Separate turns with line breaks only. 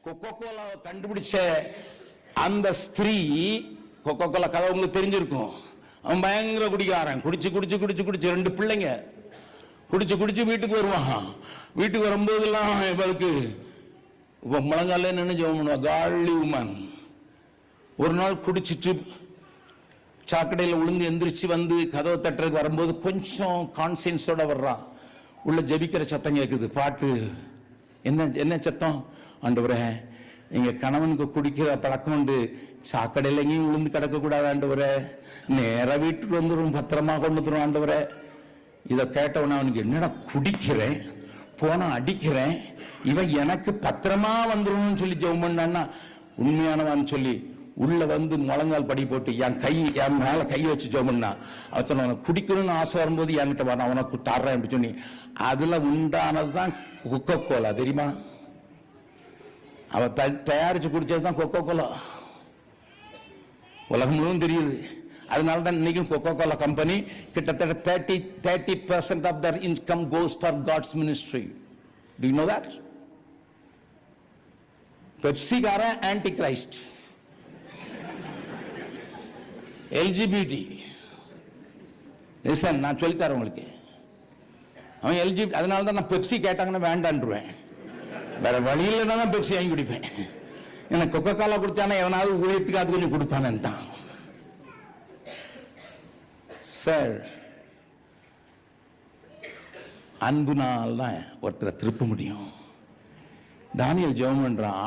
Coca Cola கண்டுபிடிச்ச அந்த ஸ்திரீ, கொக்கோ கோலா கதை உங்களுக்கு தெரிஞ்சிருக்கும். அவன் பயங்கர குடிக்காரன், குடிச்சு குடிச்சு குடிச்சு குடிச்சு 2 பிள்ளைங்க குடிச்சு குடிச்சு வீட்டுக்கு வருவான். வீட்டுக்கு வரும்போதெல்லாம் இவளுக்கு முழங்கால நின்று ஜெபம் பண்ணுவா. காலி உமன். ஒரு நாள் குடிச்சிட்டு சாக்கடையில் விழுந்து எந்திரிச்சு வந்து கதவை தட்டுறதுக்கு வரும்போது கொஞ்சம் கான்சியன்ஸோட வர்றான். உள்ள ஜெபிக்கிற சத்தம் கேட்குது. பாட்டு என்ன என்ன சத்தம்? ஆண்டவரே, எங்க கணவனுக்கு குடிக்கிற பழக்கம் உண்டு, சாக்கடையில் எங்கேயும் விழுந்து கிடக்கக்கூடாது ஆண்டவரே, நேராக வீட்டுக்கு வந்துடும், பத்திரமா கொண்டு வந்துடும் ஆண்டவரே. இதை கேட்டவன அவனுக்கு என்னடா குடிக்கிறேன், போனா அடிக்கிறேன், இவன் எனக்கு பத்திரமா வந்துடும் சொல்லி ஜெபம் பண்ணான்னா உண்மையானவான்னு சொல்லி உள்ள வந்து முழங்கால் படி போட்டு என் மேல கை வச்சு ஜெபம் பண்ணா. அவன் சொன்ன, அவனை குடிக்கணும்னு ஆசை வரும்போது என்கிட்ட வர, அவனுக்கு தர்றேன் அப்படி சொல்லி. அதுல உண்டானதுதான் கொக்கோ கோலா. தெரியுமா? அவ தயாரிச்சு குடிச்சதுதான் கொக்கோ கோலா. உலகம் முழுவதும் தெரியுது. அதனால தான் இன்னைக்கும் கொக்கோ கோலா கம்பெனி கிட்டத்தட்ட 30% of their income goes for God's ministry. Do you know that? Pepsi காரன் ஆன்டி கிரைஸ்ட், எல்ஜிபிடி. நான் சொல்லித்தரேன் உங்களுக்கு. அவன் எல்ஜிபி. அதனால தான் நான் பெப்சி கேட்டாங்கன்னா வேண்டான்றுவேன். வேற வழியில் தான் பெப்சி வாங்கி குடிப்பேன். எனக்கு கொக்கோ கோலா குடிச்சானா எவனாவது ஊழியத்துக்கு அது கொஞ்சம் கொடுப்பானு தான். சார், அன்புனால் தான் ஒருத்தரை திருப்ப முடியும். தானியேல் ஜெபம் பண்றான்.